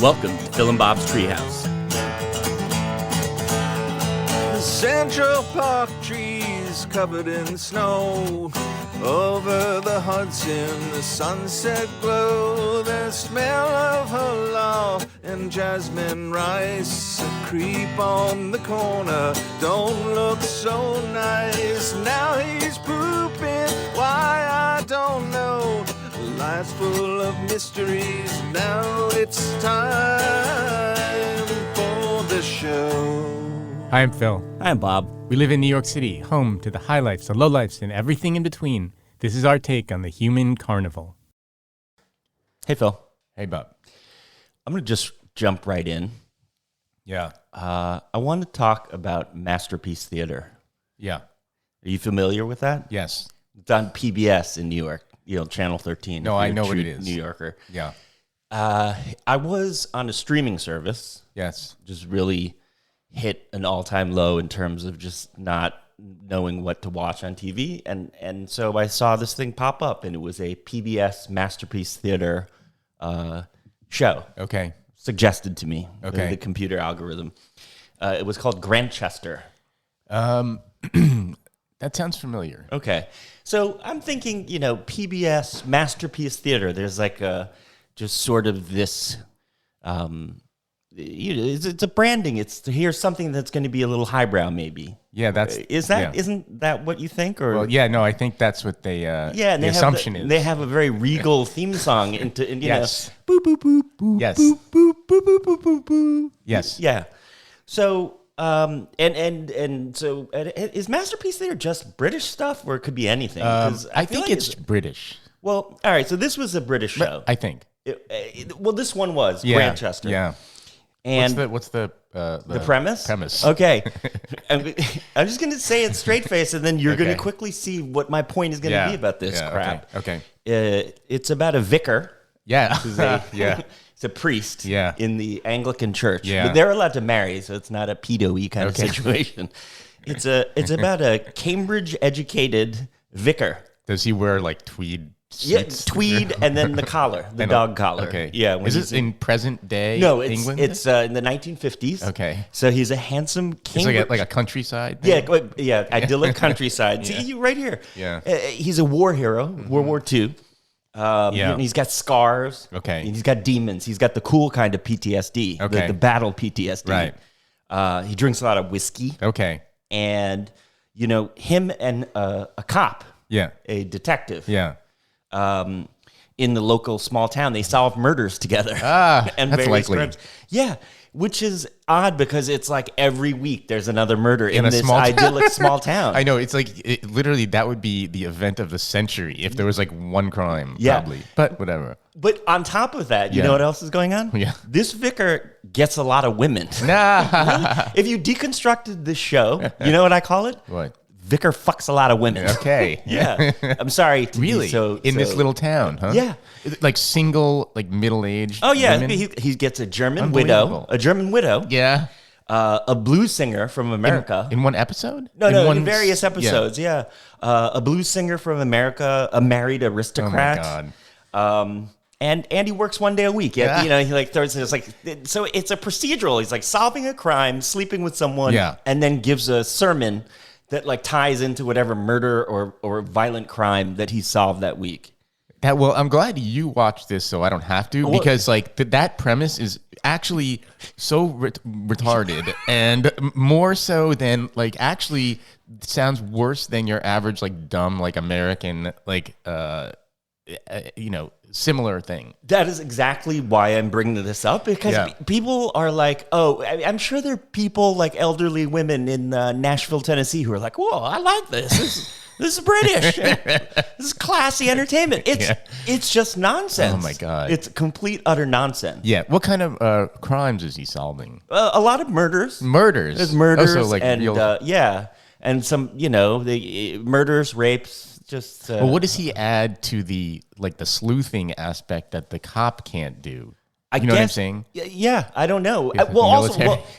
Welcome to Phil and Bob's Treehouse. The Central Park trees covered in snow. Over the Hudson, the sunset glow. The smell of halal and jasmine rice. A creep on the corner, don't look so nice. Now he's pooping, why I don't know. Life's full of mysteries, now it's time for the show. Hi, I'm Phil. Hi, I'm Bob. We live in New York City, home to the highlights, the lowlights, and everything in between. This is our take on the human carnival. Hey, Phil. Hey, Bob. I'm going to just jump right in. Yeah. I want to talk about Masterpiece Theater. Yeah. Are you familiar with that? Yes. It's on PBS in New York, Channel 13. No, I know what it is. New Yorker. Yeah. I was on a streaming service. Yes. Just really hit an all-time low in terms of just not knowing what to watch on TV. And so I saw this thing pop up, and it was a PBS Masterpiece Theater show. Okay. Suggested to me. Okay. The computer algorithm. It was called Grantchester. That sounds familiar. Okay. So I'm thinking, PBS Masterpiece Theater, there's like just sort of this, it's a branding. Here's something that's going to be a little highbrow, maybe. Yeah, isn't that what you think? Or well, yeah, no, I think that's what they, and the assumption is. They have a very regal theme song Yes. boop, boop, boop, boop, Yes. boop, boop, boop, boop, boop, boop, boop. Yes. Yeah. So, so is Masterpiece Theater just British stuff, or it could be anything? I think it's British. Well, all right. So this was a British show. I think. Well, this one was Grantchester. Yeah. And what's the premise? Premise. Okay. I'm just going to say it straight face, and then you're going Okay. to quickly see what my point is going to be about this crap. Okay. It's about a vicar. Yeah. Who's Yeah. It's a priest Yeah. in the Anglican church. Yeah. But they're allowed to marry, so it's not a pedo-y kind of situation. It's about a Cambridge-educated vicar. Does he wear like tweed Yeah, suits? tweed and then the collar, the dog collar. Okay. Yeah. Is this in present day England? It's in the 1950s. Okay. So he's a handsome It's Cambridge. like a countryside Yeah, thing? idyllic countryside. See, you right here. Yeah. He's a war hero, World War II. Yeah. He's got scars. Okay. And he's got demons. He's got the cool kind of PTSD. Okay. The battle PTSD. Right. He drinks a lot of whiskey. Okay. And, him and a cop, Yeah. a detective, Yeah. in the local small town, they solve murders together. That's various likely. crimes. Yeah, which is odd because it's like every week there's another murder in a this small town. idyllic small town. I know. It's like, literally, that would be the event of the century if there was like one crime, Yeah. probably. But whatever. But on top of that, you know what else is going on? Yeah. This vicar gets a lot of women. Nah. If you deconstructed this show, you know what I call it? What? Vicar fucks a lot of women. Okay. Yeah. I'm sorry to Really? be in this little town, huh? Yeah. Like single, like middle-aged Oh, yeah. women? He gets a German widow. Yeah. A blues singer from America. In one episode? In various episodes, yeah. A blues singer from America, a married aristocrat. Oh, my God. And he works one day a week. Yeah. He like throws it's like so it's a procedural. He's like solving a crime, sleeping with someone, Yeah. and then gives a sermon that like ties into whatever murder or violent crime that he solved that week. Well, I'm glad you watched this so I don't have to, because like that premise is actually so retarded and more so than like actually sounds worse than your average like dumb like American like similar thing. That is exactly why I'm bringing this up, because people are like, I'm sure there are people like elderly women in Nashville, Tennessee who are like, whoa, I like this. This is British. This is classy entertainment. It's just nonsense. Oh, my God. It's complete, utter nonsense. Yeah. What kind of crimes is he solving? A lot of murders. Murders. There's murders. Oh, so like and, real... and some, the murders, rapes. Just well, what does he add to the sleuthing aspect that the cop can't do? You know what I'm saying? Yeah, I don't know.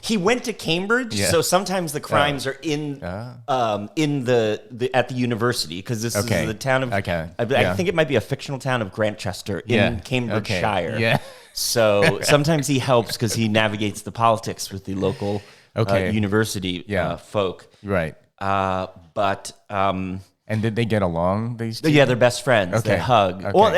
He went to Cambridge, so sometimes the crimes are in the at the university, because this is the town of. Okay. I think it might be a fictional town of Grantchester in Cambridgeshire. Yeah. So sometimes he helps because he navigates the politics with the local university folk. Right. And did they get along, these two? Yeah, they're best friends. Okay. They hug. Okay. Well,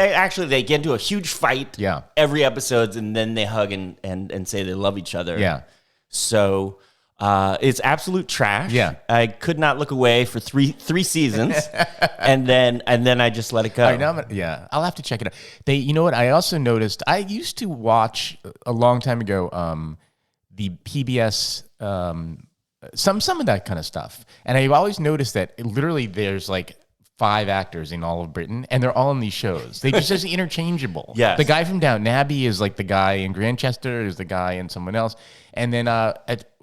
they get into a huge fight every episode, and then they hug and say they love each other. Yeah. So it's absolute trash. Yeah. I could not look away for three seasons, and then I just let it go. I'll have to check it out. You know what? I also noticed, I used to watch a long time ago the PBS, some of that kind of stuff. And I've always noticed that literally there's like 5 actors in all of Britain, and they're all in these shows. They just interchangeable. Yes. The guy from Downton Abbey is like the guy in Grantchester, is the guy in someone else. And then a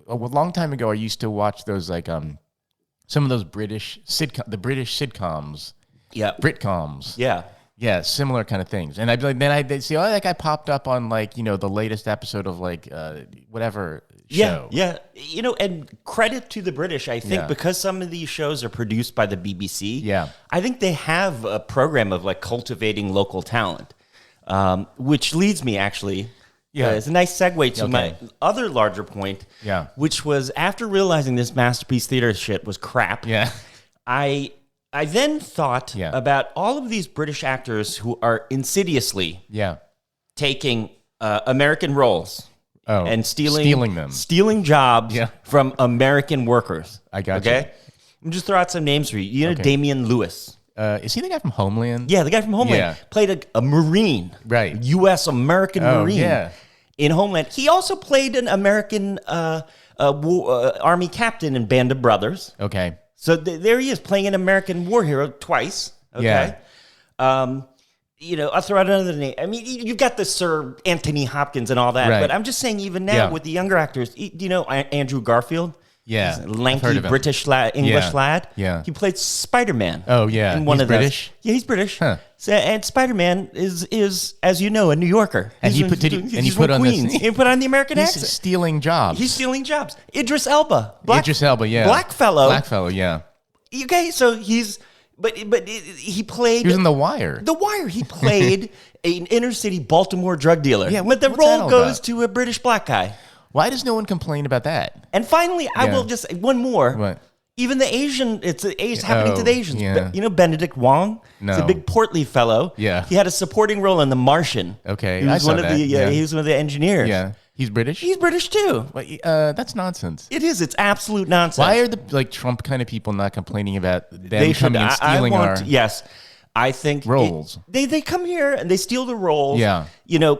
long time ago, I used to watch those like some of those British sitcoms. Yeah. Britcoms. Yeah. Yeah, similar kind of things. And they'd see, that guy popped up on like, the latest episode of like whatever show. Yeah. And credit to the British, I think, because some of these shows are produced by the BBC. Yeah. I think they have a program of like cultivating local talent, which leads me actually. Yeah, it's a nice segue to my other larger point. Yeah. Which was after realizing this Masterpiece Theater shit was crap. Yeah. I then thought about all of these British actors who are insidiously taking American roles and stealing jobs from American workers. I got you. Okay? I'm just throw out some names for you. You know Damian Lewis. Is he the guy from Homeland? Yeah, the guy from Homeland. Yeah. Played a Marine. Right. U.S. American Marine. Yeah. In Homeland. He also played an American Army captain in Band of Brothers. Okay. So there he is, playing an American war hero twice. Okay. Yeah. I'll throw out another name. I mean, you've got the Sir Anthony Hopkins and all that, but I'm just saying even now with the younger actors, Andrew Garfield? Yeah. He's a lanky British English lad. Yeah. He played Spider-Man. Oh, yeah. He's British? Those. Yeah, he's British. Huh. So, and Spider-Man is, as you know, a New Yorker. And he put on Queens. He put on the American accent. He's stealing jobs. Idris Elba. Yeah. Blackfellow, yeah. Okay, so he's... But he played... He was in The Wire. The Wire. He played an inner-city Baltimore drug dealer. Yeah, but the role goes to a British black guy. Why does no one complain about that? And finally, I will just... One more. What? Even the Asian... It's happening to the Asians. Yeah. Benedict Wong? No. He's a big portly fellow. Yeah. He had a supporting role in The Martian. Okay, he was one of the engineers. Yeah. He's British? He's British too. That's nonsense. It is. It's absolute nonsense. Why are the Trump kind of people not complaining about them coming and stealing our... Yes. I think roles. They come here and they steal the roles. Yeah.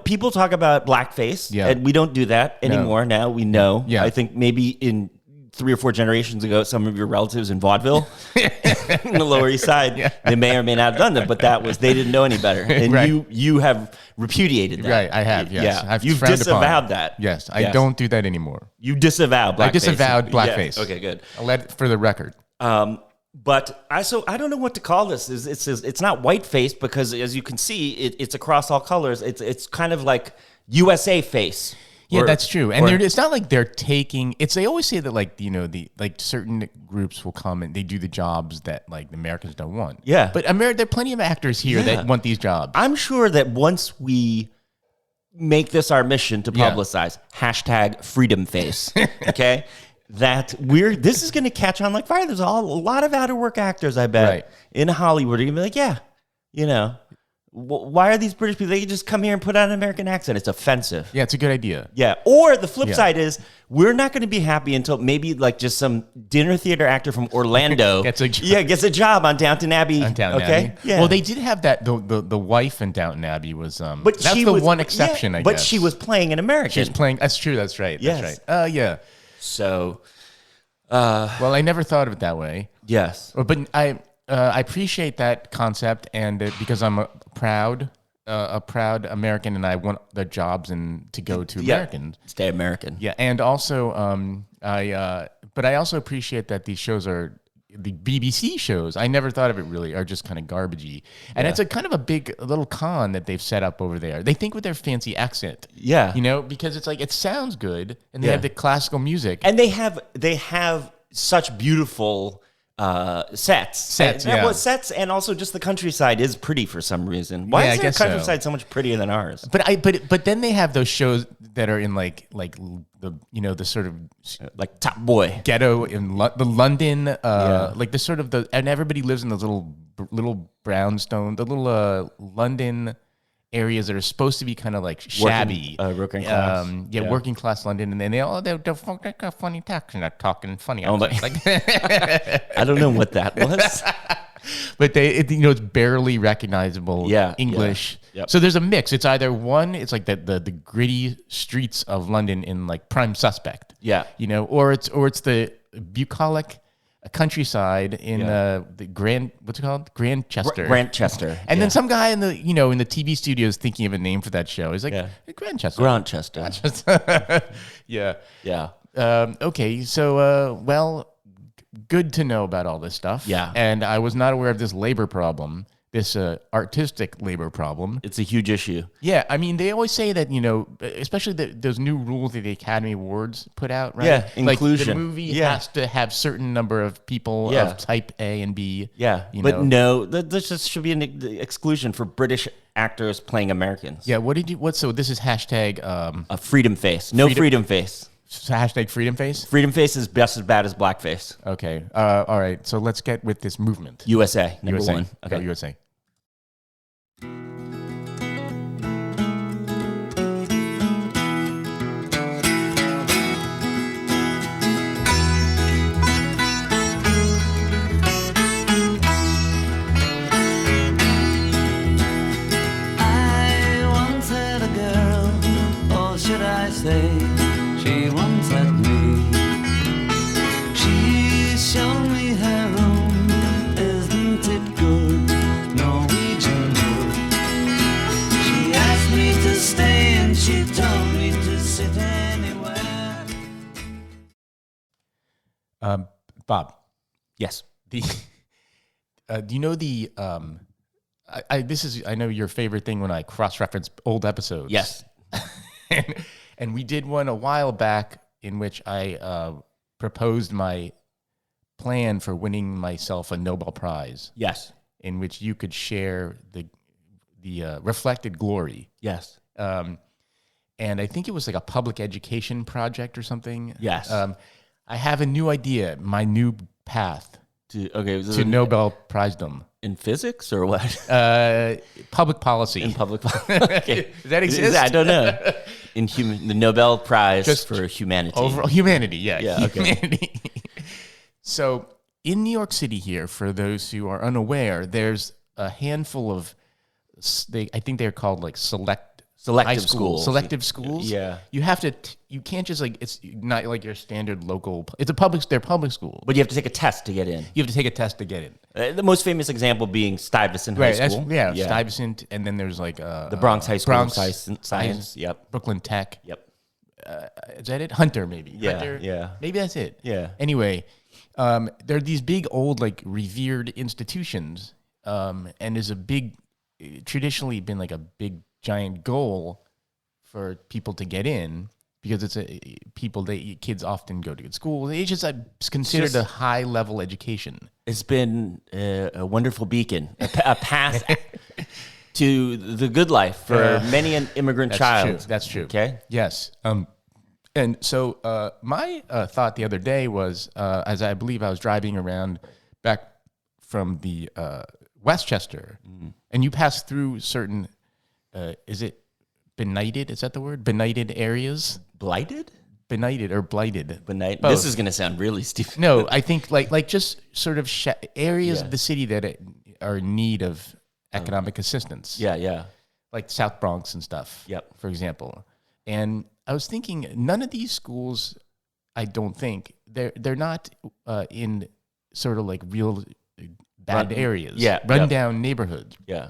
People talk about blackface. Yeah. And we don't do that anymore. Now we know. Yeah. I think maybe in 3 or 4 generations ago, some of your relatives in vaudeville in the Lower East Side, they may or may not have done that, but they didn't know any better. And you have repudiated that. Right, I have, yes. Yeah. You've disavowed that. Yes, I don't do that anymore. You disavowed blackface. I disavowed blackface. Yeah. Okay, good. I'll let it for the record. But I don't know what to call this. It's not white face because, as you can see, it's across all colors. It's kind of like USA face. Yeah, that's true. And it's not like they're taking. They always say that the certain groups will come and they do the jobs that like the Americans don't want. Yeah, but there are plenty of actors here that want these jobs. I'm sure that once we make this our mission to publicize #FreedomFace, okay. That this is going to catch on like fire. There's a lot of out-of-work actors, I bet, in Hollywood. Are going to be like, why are these British people? They can just come here and put on an American accent. It's offensive. Yeah, it's a good idea. Yeah. Or the flip side is we're not going to be happy until maybe like just some dinner theater actor from Orlando gets a job on Downton Abbey. Abbey. Yeah. Well, they did have that. The wife in Downton Abbey was. But that's the one exception, I guess. But she was playing an American. She was playing. That's true. That's right. Yes. That's right. Yeah. So. Well, I never thought of it that way. Yes. But I appreciate that concept, and because I'm a proud American, and I want the jobs and to go to Americans. Stay American. Yeah, and also but I also appreciate that these shows are the BBC shows. I never thought of it really are just kind of garbagey, and it's a kind of a little con that they've set up over there. They think with their fancy accent, because it's like it sounds good, and they have the classical music, and they have such beautiful Sets, yeah. Well, sets, and also just the countryside is pretty for some reason. Why is their countryside so much prettier than ours? But then they have those shows that are in like the the sort of like Top Boy ghetto in the London, like the sort of and everybody lives in those little brownstone, the little London areas that are supposed to be kind of like shabby, working class. Working class London, and then they got funny accent, they're talking funny. Like I don't know what that was, but it's barely recognizable English. Yep. So there's a mix. It's either one, it's like the gritty streets of London in like Prime Suspect, or it's the bucolic countryside in the Grantchester. Grantchester. And then some guy in the TV studio is thinking of a name for that show. He's like, Grantchester. Yeah. Okay, so good to know about all this stuff. Yeah. And I was not aware of this labor problem. This artistic labor problem. It's a huge issue. Yeah, I mean, they always say that, especially those new rules that the Academy Awards put out, right? Yeah, inclusion. Like the movie has to have certain number of people of type A and B. Yeah, but no, this just should be an exclusion for British actors playing Americans. Yeah, so this is hashtag... a freedom face. No freedom face. So hashtag freedom face? Freedom face is just as bad as blackface. Okay, all right, so let's get with this movement. USA, number one. Okay, go USA. I once had a girl, or should I say, she once had me. She showed me her room, isn't it good? Norwegian wood. She asked me to stay and she told me to sit anywhere. Bob. Yes. Do you know the I know your favorite thing when I cross-reference old episodes. Yes. and we did one a while back in which I proposed my plan for winning myself a Nobel Prize. Yes. In which you could share the reflected glory. Yes. And I think it was like a public education project or something. Yes. I have a new idea, my new path to Nobel Prize-dom. In physics or what? Public policy. In public policy. Okay. Does that exist? I don't know. In the Nobel Prize for humanity. Overall, humanity, Yeah, humanity. Okay. So in New York City here, for those who are unaware, there's a handful of, I think they're called like selective schools. Selective schools. Yeah. You have to. You can't just like. It's not like your standard local. They're public school. But you have to take a test to get in. You have to take a test to get in. The most famous example being Stuyvesant High School. Stuyvesant, and then there's like the Bronx High School of Science. Yep. Brooklyn Tech. Yep. Is that it? Hunter, maybe. Yeah. Hunter? Yeah. Maybe that's it. Yeah. Anyway, there are these big old like revered institutions, and there's a big, traditionally been like a big giant goal for people to get in, because it's kids often go to good schools. It's just considered a high level education. It's been a wonderful beacon, a path to the good life for many an immigrant child. That's true. Okay. Yes. And so my thought the other day was, as I believe I was driving around back from the Westchester, and you pass through certain. Is it benighted? Is that the word? Benighted areas? Blighted? Benighted or blighted? Benighted. This is going to sound really stupid. No, I think like just sort of areas of the city that are in need of economic assistance. Yeah. Like South Bronx and stuff. Yep. For example. And I was thinking, none of these schools, I don't think, they're not in sort of like real bad areas. Yeah. Rundown neighborhoods. Yeah.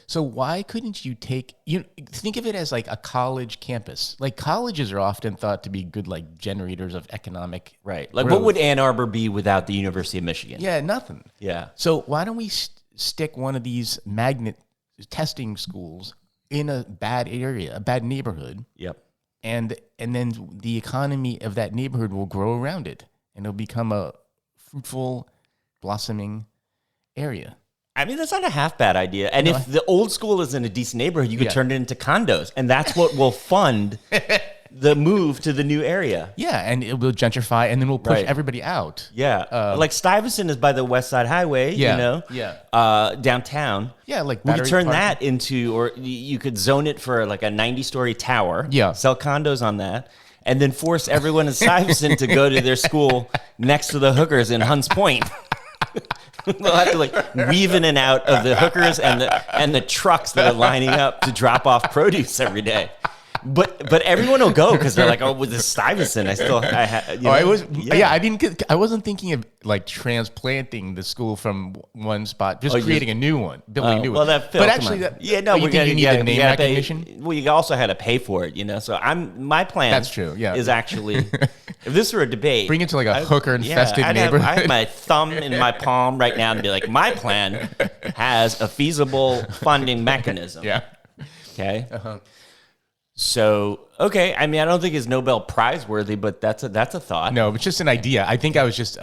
So why couldn't you think of it as like a college campus? Like colleges are often thought to be good like generators of economic Like growth. what would Ann Arbor be without the University of Michigan? Yeah, nothing. Yeah. So why don't we stick one of these magnet testing schools in a bad area, a bad neighborhood? Yep. And then the economy of that neighborhood will grow around it, and it'll become a fruitful blossoming area. I mean, that's not a half bad idea. And if the old school is in a decent neighborhood, you could turn it into condos. And that's what will fund the move to the new area. Yeah, and it will gentrify, and then we'll push everybody out. Yeah. Like Stuyvesant is by the West Side Highway, downtown. Yeah, like we could turn that into, or you could zone it for like a 90-story tower. Yeah. Sell condos on that. And then force everyone in Stuyvesant to go to their school next to the hookers in Hunts Point. They'll have to like weave in and out of the hookers and the trucks that are lining up to drop off produce every day. But everyone will go because they're like, oh, with this Stuyvesant, I wasn't thinking of like transplanting the school from one spot, just creating a new one, building a new one. But actually, you need the name recognition. Well, you also had to pay for it, So my plan. That's true. Yeah, is actually if this were a debate, bring it to like a hooker infested neighborhood. I have my thumb in my palm right now and be like, my plan has a feasible funding mechanism. Yeah. Okay. So, okay, I mean, I don't think it's Nobel Prize worthy, but that's a thought. No, it's just an idea. I think I was just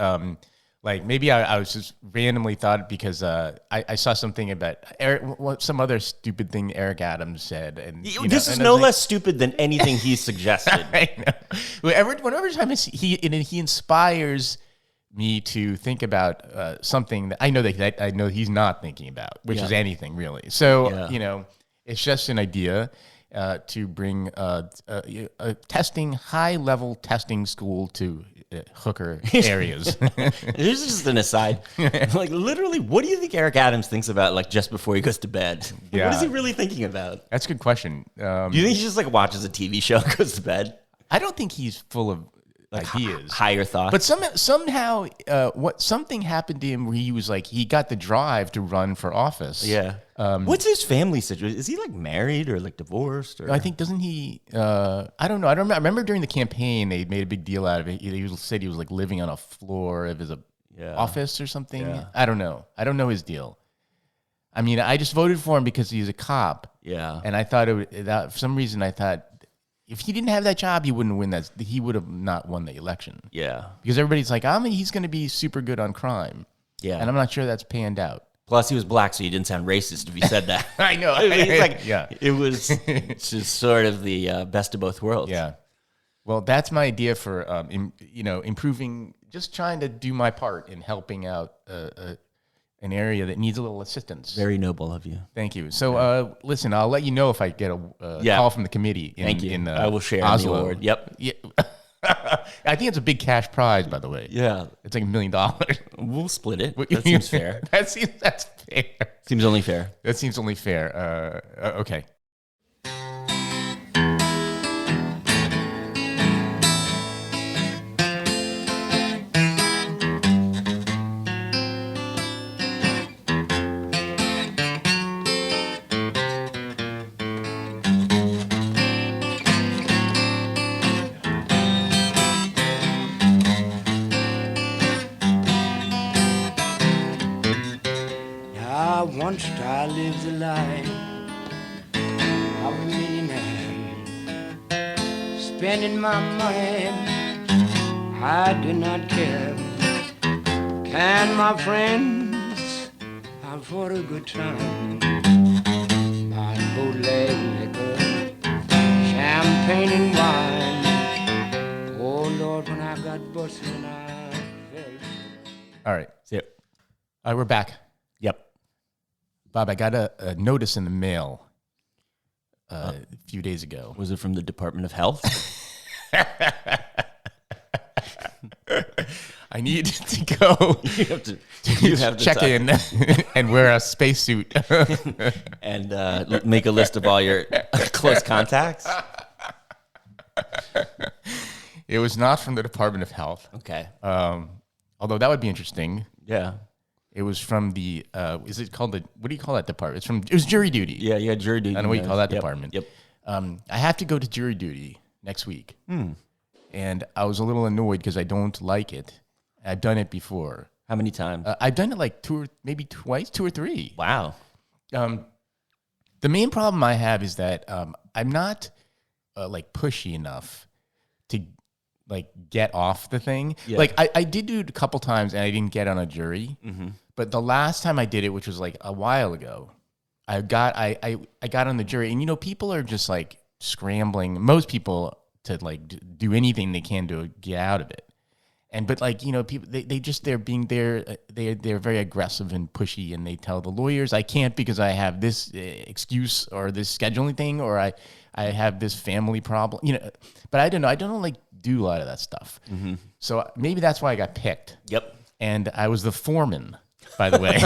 maybe I was just randomly thought because I saw something about some other stupid thing Eric Adams said, and this is no less stupid than anything he suggested. I know. Whenever time he inspires me to think about something that I know he's not thinking about, which is anything really. So it's just an idea. To bring a high-level testing school to hooker areas. This is just an aside. Like, literally, what do you think Eric Adams thinks about, like, just before he goes to bed? Yeah. What is he really thinking about? That's a good question. Do you think he just, like, watches a TV show and goes to bed? I don't think he's full of ideas. Higher thoughts. But somehow, something happened to him where he was like, he got the drive to run for office. Yeah. What's his family situation? Is he like married or like divorced? Or? I think, doesn't he? I don't know. I remember during the campaign, they made a big deal out of it. He said he was like living on a floor of his office or something. Yeah. I don't know. I don't know his deal. I mean, I just voted for him because he's a cop. Yeah. And I thought for some reason, I thought, if he didn't have that job, he wouldn't win that. He would have not won the election. Yeah. Because everybody's like, he's going to be super good on crime. Yeah. And I'm not sure that's panned out. Plus, he was black, so you didn't sound racist if you said that. I know. It's like, it was just sort of the best of both worlds. Yeah. Well, that's my idea for, improving, just trying to do my part in helping out an area that needs a little assistance. Very noble of you. Thank you. So, listen, I'll let you know if I get a call from the committee. Thank you. I will share Oslo. the award. Yep. Yeah. I think it's a big cash prize, by the way. Yeah. It's like $1 million. We'll split it. That seems fair. That's fair. Seems only fair. That seems only fair. Okay. Once I lived the life of a millionaire, spending my money, I did not care. Can my friends afford a good time? Buying bootleg liquor, champagne and wine. Oh Lord, when I got busted and I felt. All right. See it. All right, we're back. Yep. Bob, I got a notice in the mail a few days ago. Was it from the Department of Health? I need to go you have to check in and wear a spacesuit. And make a list of all your close contacts? It was not from the Department of Health. Okay. Although that would be interesting. Yeah. It was from the, is it called what do you call that department? It was jury duty. Yeah, you had jury duty. I don't know what you call that department. Yep. I have to go to jury duty next week. And I was a little annoyed because I don't like it. I've done it before. How many times? I've done it like maybe twice, 2 or 3. Wow. The main problem I have is that I'm not like pushy enough to like get off the thing. Yeah. Like I did do it a couple times and I didn't get on a jury. Mm-hmm. But the last time I did it, which was like a while ago, I got on the jury, and you know, people are just like scrambling. Most people to like do anything they can to get out of it. But like, you know, people they're very aggressive and pushy, and they tell the lawyers, I can't because I have this excuse or this scheduling thing, or I have this family problem, you know. But I don't know. I don't like do a lot of that stuff. Mm-hmm. So maybe that's why I got picked. Yep. And I was the foreman, by the way.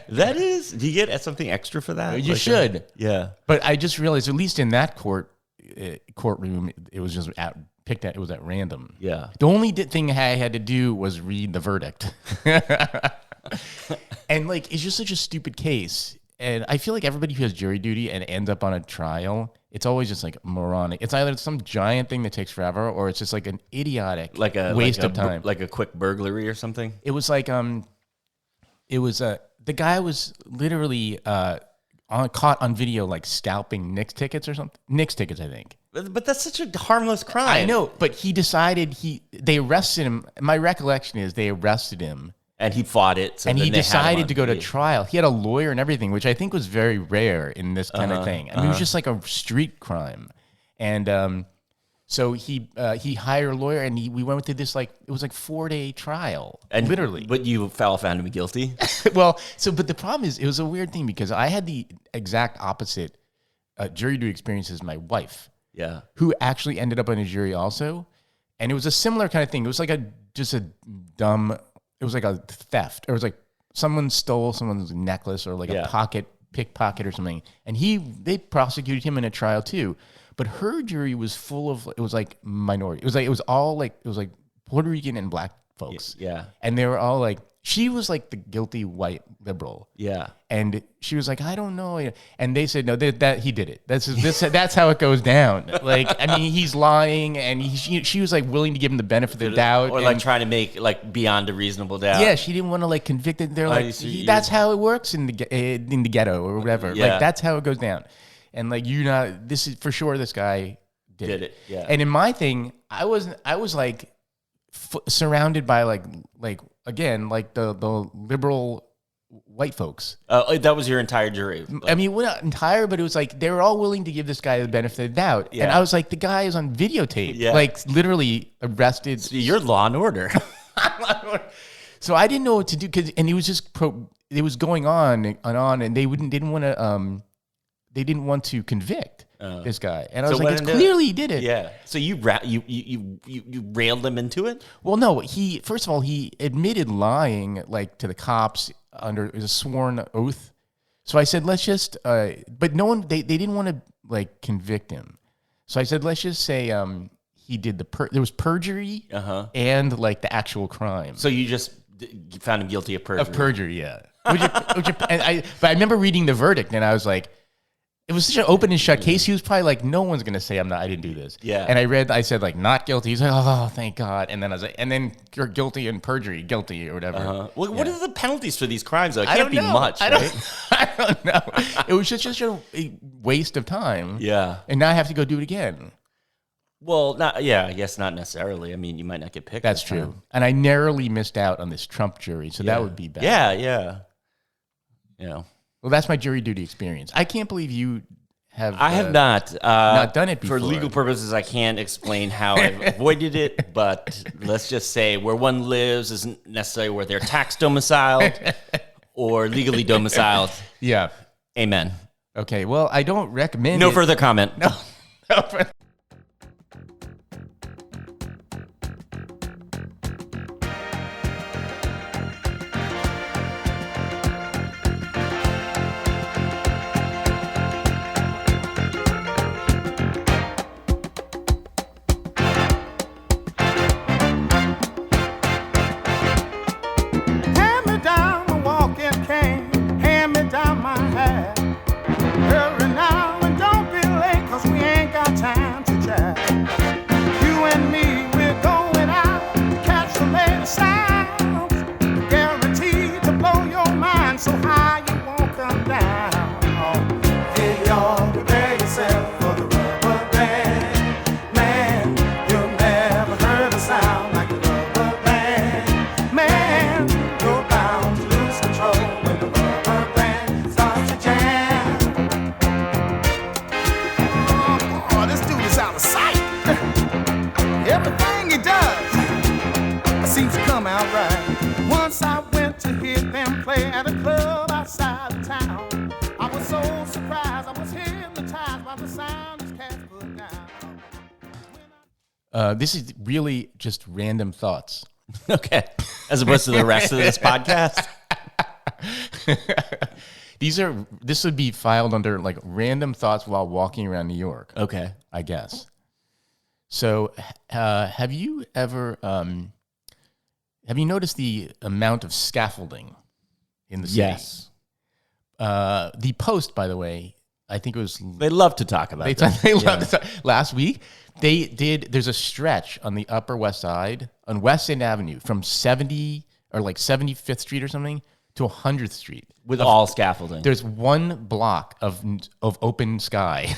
That is. Do you get something extra for that? You should. Yeah. But I just realized, at least in that courtroom, it was just picked at. It was at random. Yeah. The only thing I had to do was read the verdict. And like, it's just such a stupid case. And I feel like everybody who has jury duty and ends up on a trial, it's always just like moronic. It's either some giant thing that takes forever, or it's just like an idiotic waste of time. Like a quick burglary or something. It was like the guy was literally caught on video like scalping Knicks tickets or something. Knicks tickets, I think. But that's such a harmless crime. I know, but he decided they arrested him. My recollection is they arrested him. And he fought it. So and he decided to go to trial. He had a lawyer and everything, which I think was very rare in this kind of thing. I mean, it was just like a street crime. And so he hired a lawyer, and we went through this, like, it was like 4-day trial, and literally. But you found him guilty? Well, but the problem is, it was a weird thing because I had the exact opposite jury duty experience as my wife. Yeah. Who actually ended up on a jury also. And it was a similar kind of thing. It was like it was like a theft. It was like someone stole someone's necklace, or like a pickpocket or something. And they prosecuted him in a trial too. But her jury was full of, it was like minority. It was all Puerto Rican and black folks. Yeah. And they were all like, she was like the guilty white liberal. Yeah. And she was like, I don't know. And they said, no, that he did it. That's how it goes down. Like, I mean, he's lying, and she was like willing to give him the benefit of the doubt. Or like trying to make like beyond a reasonable doubt. Yeah, she didn't want to like convict it. They're like, that's how it works in the ghetto or whatever. Yeah. Like, that's how it goes down. And like, this is for sure, this guy did it. Yeah. And in my thing, I was like surrounded by like again, like the liberal white folks. That was your entire jury. I mean, well, not entire, but it was like they were all willing to give this guy the benefit of the doubt. Yeah. And I was like, the guy is on videotape, like literally arrested. So you're Law and Order. So I didn't know what to do, and it was just it was going on and on, and they didn't want to convict this guy, and I was like, it's clearly he did it. Yeah. So you railed him into it? Well, no. First of all, he admitted lying, like, to the cops under a sworn oath. So I said, let's just. But no one. They didn't want to like convict him. So I said, let's just say he did there was perjury and like the actual crime. So you just found him guilty of perjury. Of perjury, yeah. But I remember reading the verdict, and I was like, it was such an open and shut case. He was probably like, no one's going to say I didn't do this. Yeah. And I said like, not guilty. He's like, oh, thank God. And then I was like, and then you're guilty in perjury, guilty or whatever. Well, what are the penalties for these crimes though? It can't be much, right? I don't know. It was just a waste of time. Yeah. And now I have to go do it again. Well, I guess not necessarily. I mean, you might not get picked. That's true. And I narrowly missed out on this Trump jury, so that would be bad. Yeah. Well, that's my jury duty experience. I can't believe you have. I have not done it before. For legal purposes, I can't explain how I've avoided it, but let's just say where one lives isn't necessarily where they're tax domiciled or legally domiciled. Yeah. Amen. Okay. Well, I don't recommend No further comment. No further. This is really just random thoughts. Okay. As opposed to the rest of this podcast. This would be filed under like random thoughts while walking around New York. Okay. I guess. So, have you ever have you noticed the amount of scaffolding in the city? Yes. The Post, by the way, I think it was. They love to talk about that. They love to talk. Last week, they did. There's a stretch on the Upper West Side on West End Avenue from 70 or like 75th Street or something to 100th Street with all scaffolding. There's one block of open sky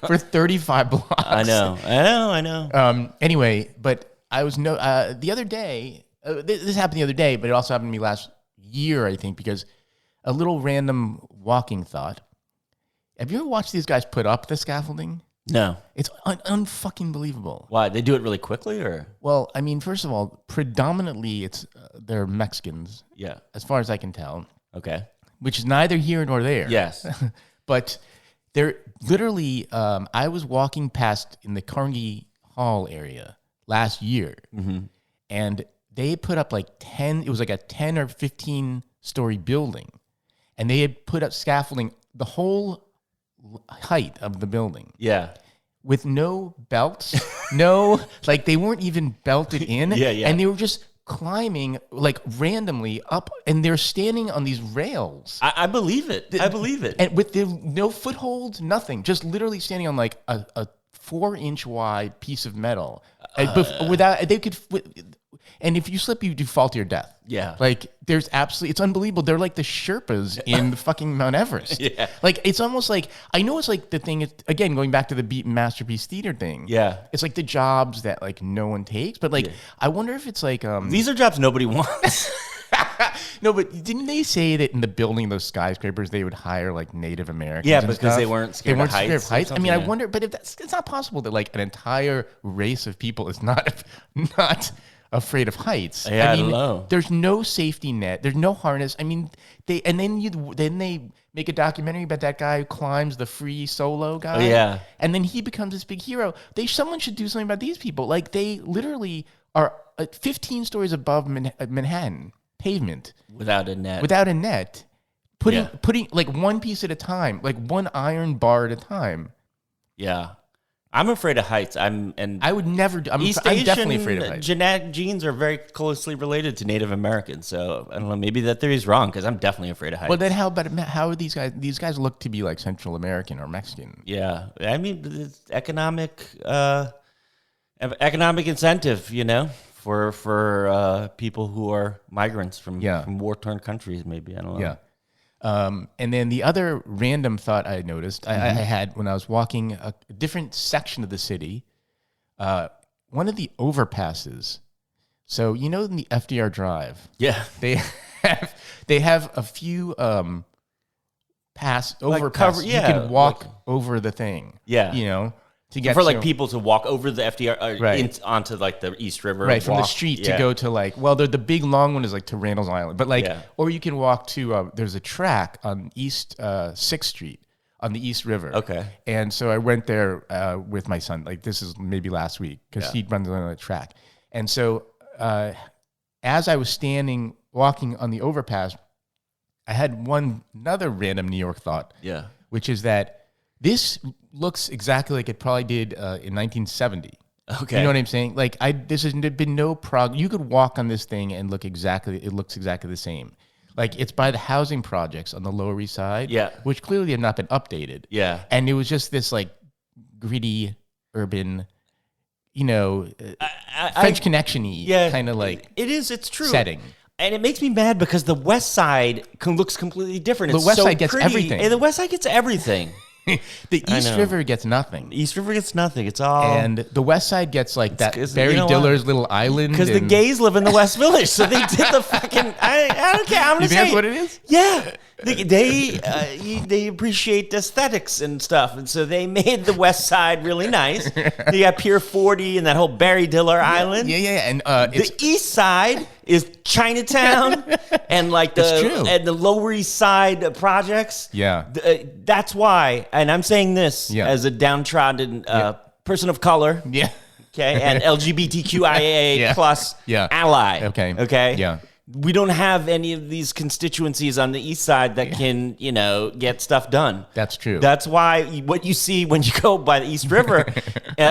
for 35 blocks. I know. Anyway, but I was the other day. This happened the other day, but it also happened to me last year, I think, because a little random walking thought. Have you ever watched these guys put up the scaffolding? No. It's unfucking believable. Why? They do it really quickly, or? Well, I mean, first of all, predominantly they're Mexicans. Yeah. As far as I can tell. Okay. Which is neither here nor there. Yes. But they're literally, I was walking past in the Carnegie Hall area last year, and they put up like 10, it was like a 10 or 15 story building, and they had put up scaffolding the whole height of the building. Yeah. With no belts, like they weren't even belted in. Yeah. And they were just climbing like randomly up, and they're standing on these rails. I believe it. I believe it. And with no footholds, nothing, just literally standing on like a 4-inch wide piece of metal. And if you slip, you do fall to your death. Yeah. Like, it's unbelievable. They're like the Sherpas in the fucking Mount Everest. Yeah. Like, it's almost like, I know it's like the thing, again, going back to the Beaten Masterpiece Theater thing. Yeah. It's like the jobs that like no one takes. But like, I wonder if it's like... These are jobs nobody wants. No, but didn't they say that in the building of those skyscrapers, they would hire like Native Americans? Yeah, and because stuff? they weren't scared of heights. I mean, I wonder, but if it's not possible that like an entire race of people is not afraid of heights. Yeah, I mean, don't know. There's no safety net. There's no harness. I mean, then they make a documentary about that guy who climbs the free solo guy. Oh, yeah. And then he becomes this big hero. Someone should do something about these people. Like, they literally are 15 stories above Manhattan pavement Without a net. Putting like one piece at a time, like one iron bar at a time. Yeah. I'm afraid of heights. I would never do. I'm definitely afraid of heights. Genetic genes are very closely related to Native Americans, so I don't know. Maybe that theory is wrong because I'm definitely afraid of heights. Well, then how are these guys? These guys look to be like Central American or Mexican. Yeah, I mean, it's economic incentive, for people who are migrants from war-torn countries. Maybe I don't know. Yeah. And then the other random thought I noticed, I had when I was walking a different section of the city, one of the overpasses. So, in the FDR Drive, they have a few overpasses. You can walk over the thing. Yeah. To get for people to walk over the FDR onto like the East River, right, from the street to go to the big long one is like to Randall's Island, but or you can walk to there's a track on East 6th Street on the East River. Okay, and so I went there with my son. Like, this is maybe last week because he runs on the track, and so as I was walking on the overpass, I had another random New York thought. Yeah, which is that this looks exactly like it probably did in 1970. Okay. You know what I'm saying? Like, this has been no progress. You could walk on this thing and it looks exactly the same. Like, it's by the housing projects on the Lower East Side. Yeah. Which clearly have not been updated. Yeah. And it was just this like gritty, urban, French Connection-y kind of like it's true. setting. And it makes me mad because the West Side looks completely different. The West Side gets everything. And the West Side gets everything. The East River gets nothing. The East River gets nothing. It's all... And the West Side gets like that Barry Diller's little island. Because the gays live in the West Village, so they did the fucking... I don't care. I'm going to say... You think that's what it is? Yeah. They appreciate aesthetics and stuff, and so they made the West Side really nice. They got Pier 40 and that whole Barry Diller Island. Yeah. And the East Side is Chinatown and like the Lower East Side projects. Yeah. That's why, and I'm saying this as a downtrodden person of color. Yeah. Okay, and LGBTQIA plus ally. Okay. Yeah. We don't have any of these constituencies on the East Side that can, get stuff done. That's true. That's why what you see when you go by the East River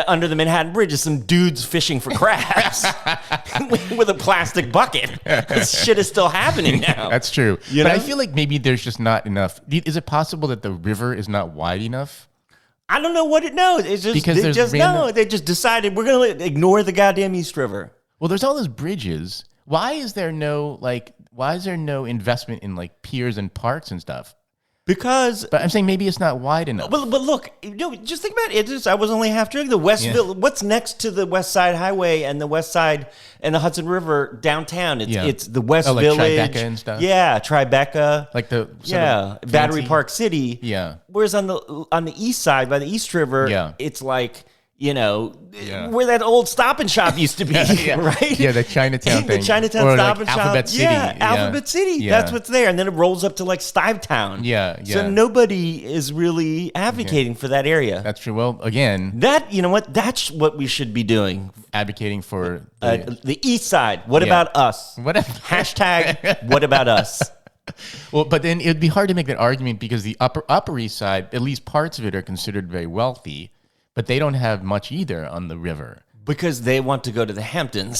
under the Manhattan Bridge is some dudes fishing for crabs with a plastic bucket. This shit is still happening now. That's true. But I feel like maybe there's just not enough. Is it possible that the river is not wide enough? I don't know what it knows. It's just Because they just decided we're going to ignore the goddamn East River. Well, there's all those bridges. Why is there no investment in like piers and parks and stuff? Because, but I'm saying maybe it's not wide enough. But look, just think about it. I was only half joking. The Westville, what's next to the West Side Highway and the West Side and the Hudson River downtown? It's the West Village, Tribeca and stuff. Yeah, Tribeca, like the Battery Park City. Yeah. Whereas on the East Side by the East River, it's like. Where that old Stop and Shop used to be, right? Yeah, the Chinatown thing. The Chinatown or Stop like and Shop. Alphabet City. Alphabet City. Yeah. That's what's there. And then it rolls up to like Stuyvetown. Yeah. So nobody is really advocating for that area. That's true. Well, again. That's what we should be doing. Advocating for the East Side. What about us? Hashtag what about us? Well, but then it would be hard to make that argument because the Upper East Side, at least parts of it, are considered very wealthy. But they don't have much either on the river. Because they want to go to the Hamptons.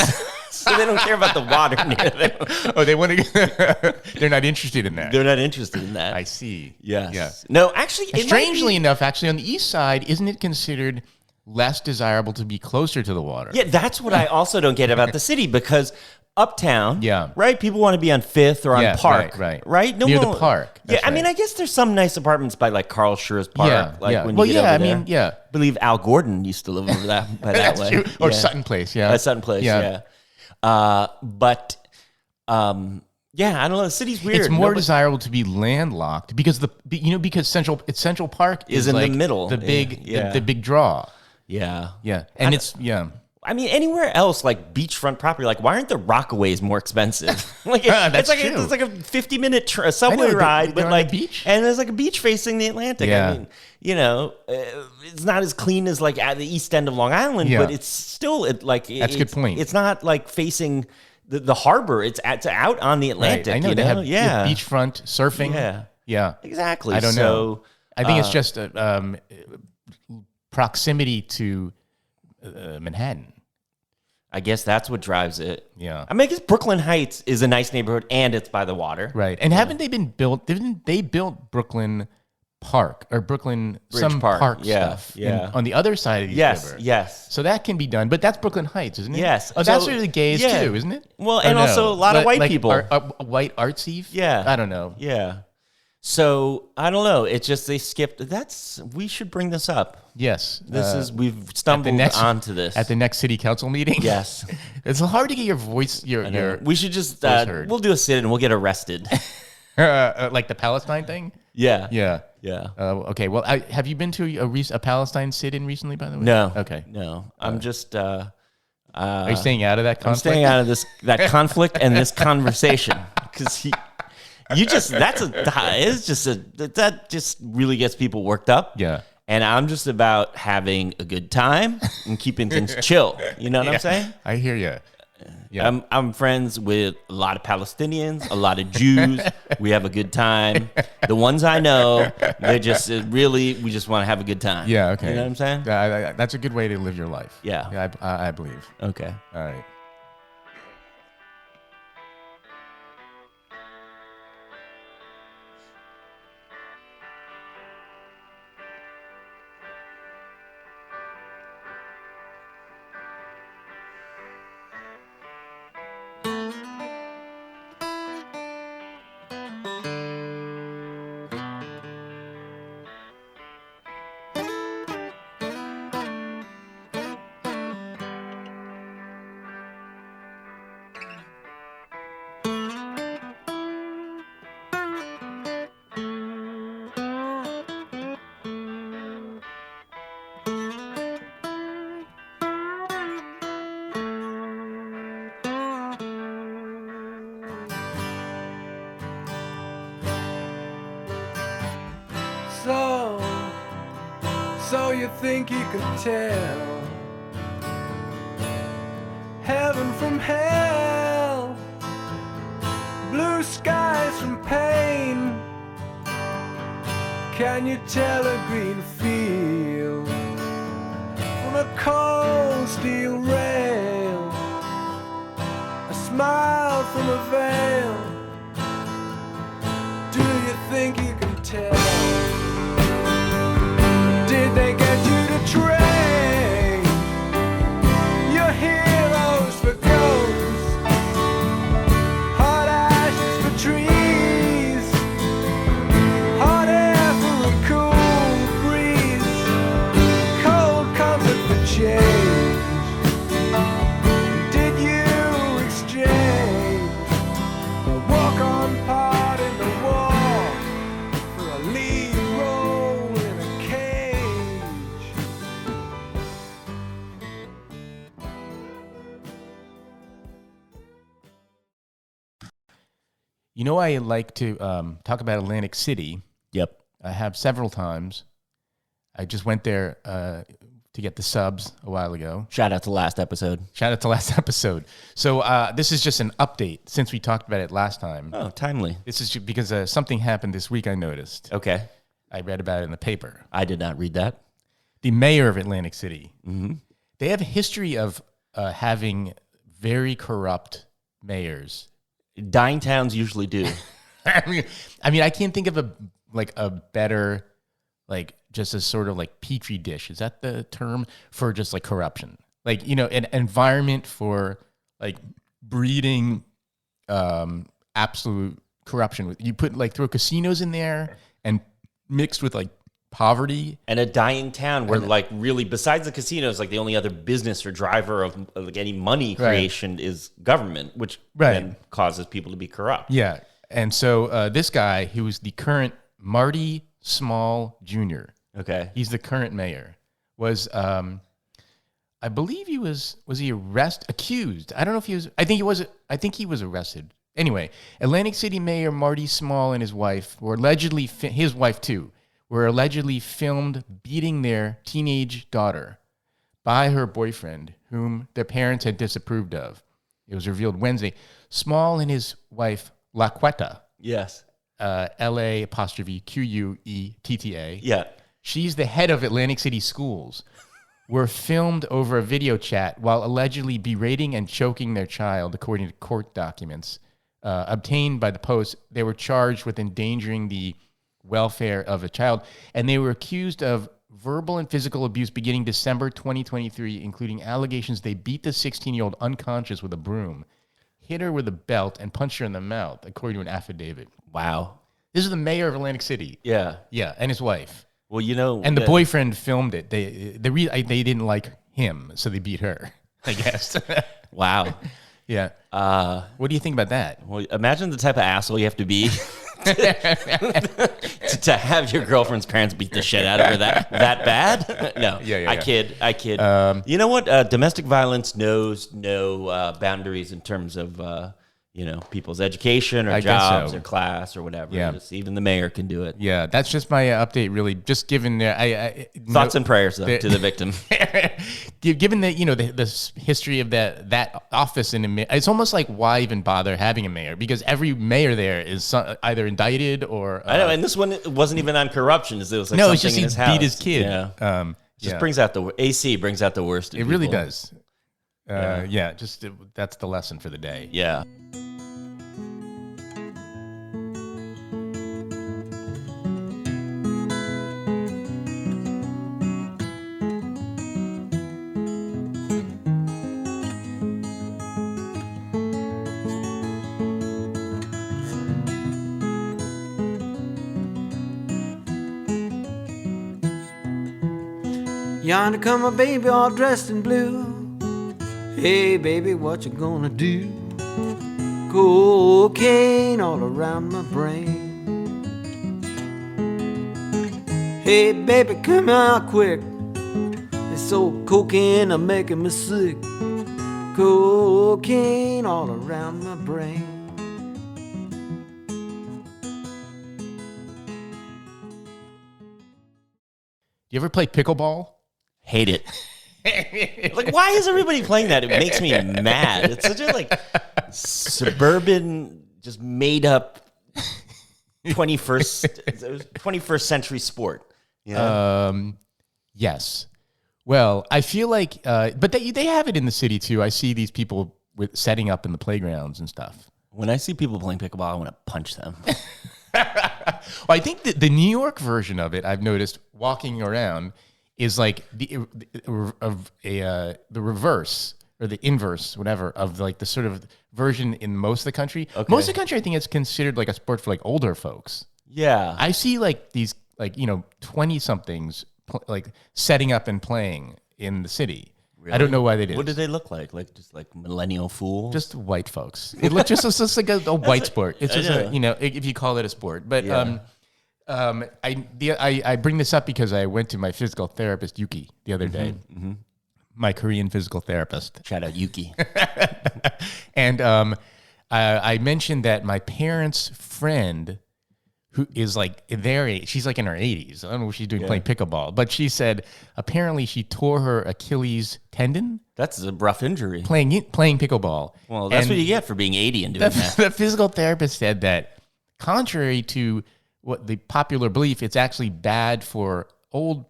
So they don't care about the water near them. Oh, they want to... They're not interested in that. They're not interested in that. I see. Yes. Yeah. No, actually... Strangely enough, actually, on the East Side, isn't it considered less desirable to be closer to the water? Yeah, that's what I also don't get about the city because... Uptown, right? People want to be on Fifth or on Park, right? Near the park. I mean, I guess there's some nice apartments by like Carl Schurz Park. When you get over there. I believe Al Gordon used to live over that by that way. True. Or Sutton Place, Sutton Place, but I don't know. The city's weird. It's more desirable to be landlocked because because Central Park is in like the middle, the big draw. Yeah, and I mean, anywhere else like beachfront property, like why aren't the Rockaways more expensive? That's true. It's like a 50-minute subway ride, but like beach, and there's like a beach facing the Atlantic. Yeah. I mean, it's not as clean as like at the east end of Long Island, but it's still that's a good point. It's not like facing the harbor. It's out on the Atlantic. Right. I know they have beachfront surfing. Yeah, exactly. I don't know. I think it's just proximity to Manhattan. I guess that's what drives it. Yeah. I mean, I guess Brooklyn Heights is a nice neighborhood and it's by the water. Right. And haven't they been built? Didn't they built Brooklyn Park or Brooklyn Bridge Park. Stuff on the other side of the river? Yes. So that can be done, but that's Brooklyn Heights, isn't it? Yes. Oh, that's where the gays too, isn't it? Well, and also a lot of white people. White artsy? Yeah. I don't know. Yeah. So I don't know. It's just they skipped. We should bring this up. Yes, we've stumbled onto this at the next city council meeting. Yes, it's hard to get your voice. We should just we'll do a sit and we'll get arrested, like the Palestine thing. Yeah. Okay. Well, have you been to a Palestine sit-in recently? By the way, no. Okay, no. I'm just. Are you staying out of that conflict? I'm staying out of that conflict and this conversation because that just really gets people worked up. Yeah. And I'm just about having a good time and keeping things chill. You know what I'm saying? I hear you. Yeah. I'm friends with a lot of Palestinians, a lot of Jews. We have a good time. The ones I know, they're just we just want to have a good time. Yeah, okay. You know what I'm saying? That's a good way to live your life. Yeah. I believe. Okay. All right. you think you can tell heaven from hell, blue skies from pain? Can you tell a green field from a cold steel rail, a smile from a veil? Do you think you can tell? Did they get you to trade your heroes for ghosts, hot ashes for trees, hot air for a cool breeze, cold comfort for change? Did you exchange a walk-on part in the war for a lead role in a cage? You know, I like to talk about Atlantic City. Yep. I have several times. I just went there to get the subs a while ago. Shout out to last episode. Shout out to last episode. So this is just an update since we talked about it last time. Oh, timely. This is because something happened this week I noticed. Okay. I read about it in the paper. I did not read that. The mayor of Atlantic City, they have a history of having very corrupt mayors. Dying towns usually do. I mean, I can't think of a better, just a sort of petri dish. Is that the term for just corruption? An environment for breeding absolute corruption. You put throw casinos in there and mixed with poverty. And a dying town where really besides the casinos, the only other business or driver of any money creation is government, which then causes people to be corrupt. Yeah. And so this guy, who was the current Marty Small Jr. Okay. He's the current mayor. Was I believe he was he accused? I don't know if he was. I think he was arrested. Anyway, Atlantic City Mayor Marty Small and his wife were allegedly his wife too were allegedly filmed beating their teenage daughter by her boyfriend, whom their parents had disapproved of. It was revealed Wednesday. Small and his wife LaQuetta. Yes. LA''Quetta. Yeah. She's the head of Atlantic City schools. Were filmed over a video chat while allegedly berating and choking their child, according to court documents obtained by the Post. They were charged with endangering the welfare of a child, and they were accused of verbal and physical abuse beginning December 2023, including allegations they beat the 16-year-old unconscious with a broom, hit her with a belt, and punched her in the mouth, according to an affidavit. Wow. This is the mayor of Atlantic City. Yeah. Yeah, and his wife. Well, and the boyfriend filmed it. They didn't like him, so they beat her, I guess. Wow. Yeah. What do you think about that? Well, imagine the type of asshole you have to be to have your girlfriend's parents beat the shit out of her that bad. No. Yeah. I kid. You know what? Domestic violence knows no boundaries in terms of people's education or jobs or class or whatever. Yeah. Just even the mayor can do it. Yeah, that's just my update. Really, just given Thoughts and prayers though, to the victim. Given that the history of that office it's almost like why even bother having a mayor, because every mayor there is either indicted or I know, and this one wasn't even on corruption. It was no, something it's just in his he house. beat his kid. Yeah. Brings out the AC brings out the worst. In it people. really does. That's the lesson for the day. Yeah. Yonder come a baby all dressed in blue. Hey baby, what you gonna do? Cocaine all around my brain. Hey baby, come out quick. This old cocaine are making me sick. Cocaine all around my brain. Do You ever play pickleball? Hate it. Like, why is everybody playing that? It makes me mad. It's such a like suburban, just made up 21st century sport. Yes. Well, I feel like, but they have it in the city too. I see these people setting up in the playgrounds and stuff. When I see people playing pickleball, I want to punch them. Well, I think that the New York version of it, I've noticed walking around, is like the reverse or the inverse, whatever, of like the sort of version in most of the country. Okay. Most of the country, I think, it's considered like a sport for like older folks. Yeah, I see like these 20-somethings like setting up and playing in the city. Really? I don't know why they did. What do they look like? Like just like millennial fools? Just white folks. It looks just like a white sport. It's just if you call it a sport. But I bring this up because I went to my physical therapist Yuki the other day. Mm-hmm. My Korean physical therapist. Shout out Yuki. And I mentioned that my parents' friend, who is like their age, she's like in her 80s. I don't know what she's doing playing pickleball, but she said apparently she tore her Achilles tendon. That's a rough injury. Playing pickleball. Well, that's what you get for being 80 and doing that. The physical therapist said that contrary to what the popular belief, it's actually bad for old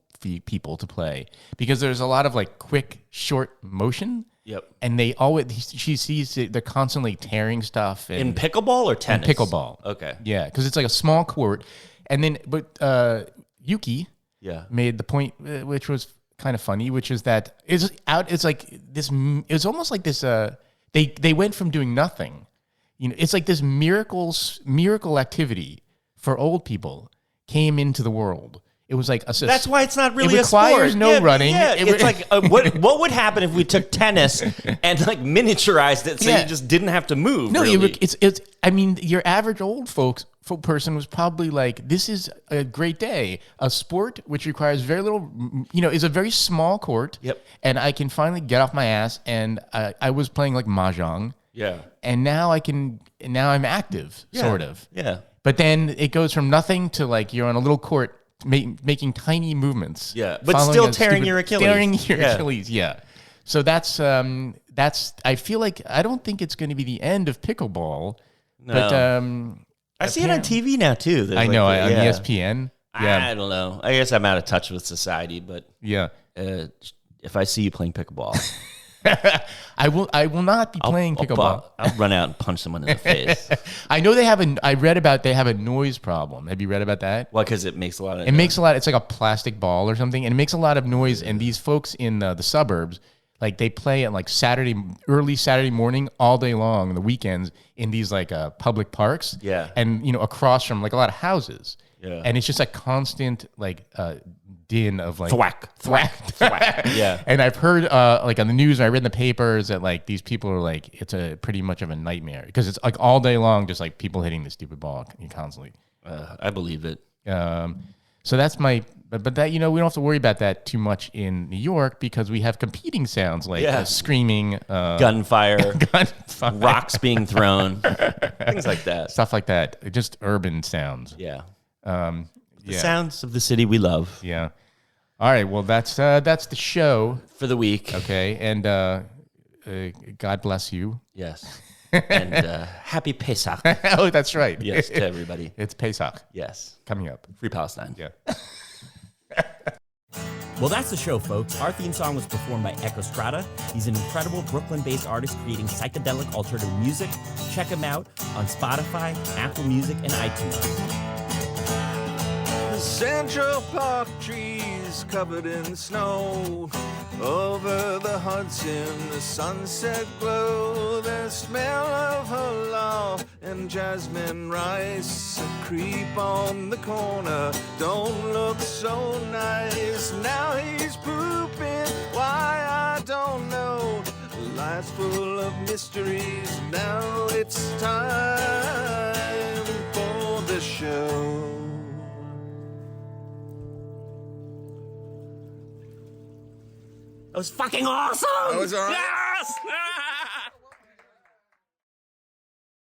people to play because there's a lot of like quick, short motion. Yep. And she sees they're constantly tearing stuff. In pickleball or tennis? In pickleball. Okay. Yeah, because it's like a small court. And then, but Yuki made the point, which was kind of funny, which is that it's like this, it's almost like this, they went from doing nothing. It's like this miracle activity for old people came into the world. It was like that's why it's not really a sport. It requires no running. Yeah, it's like what would happen if we took tennis and like miniaturized it so you just didn't have to move? No, really. it's. I mean, your average old person was probably like, "This is a great day. A sport which requires very little, is a very small court. Yep. And I can finally get off my ass. And I was playing like mahjong. Yeah. And now I'm active, sort of. Yeah. But then it goes from nothing to like you're on a little court. Making tiny movements, but still tearing your Achilles. Achilles, yeah. So that's. I feel like I don't think it's going to be the end of pickleball. No. But I see it on TV now too. I know on ESPN. Yeah. I don't know. I guess I'm out of touch with society, but yeah. If I see you playing pickleball. I will not be playing pickleball. I'll run out and punch someone in the face. I know I read about they have a noise problem. Have you read about that? Well, because it makes a lot of. It's like a plastic ball or something, and it makes a lot of noise. And these folks in the suburbs, like they play at like early Saturday morning, all day long, on the weekends in these like public parks. Yeah. And across from like a lot of houses. Yeah. And it's just a constant like din of like thwack. Yeah. And I've heard like on the news, I read in the papers that like these people are like, it's a pretty much of a nightmare because it's like all day long, just like people hitting the stupid ball constantly. I believe it. So that's but that, we don't have to worry about that too much in New York because we have competing sounds like screaming, gunfire, rocks being thrown, things like that. Stuff like that. Just urban sounds. Yeah. The sounds of the city we love. Yeah. All right. Well, that's the show for the week. Okay. And God bless you. Yes. And happy Pesach. Oh, that's right. Yes, to everybody. It's Pesach. Yes. Coming up. Free Palestine. Yeah. Well, that's the show, folks. Our theme song was performed by Echo Strata. He's an incredible Brooklyn-based artist creating psychedelic alternative music. Check him out on Spotify, Apple Music, and iTunes. Central Park trees covered in snow. Over the Hudson, the sunset glow. The smell of halal and jasmine rice. A creep on the corner, don't look so nice. Now he's pooping, why I don't know. Life's full of mysteries, now it's time for the show. That was fucking awesome! That was all right. Yes!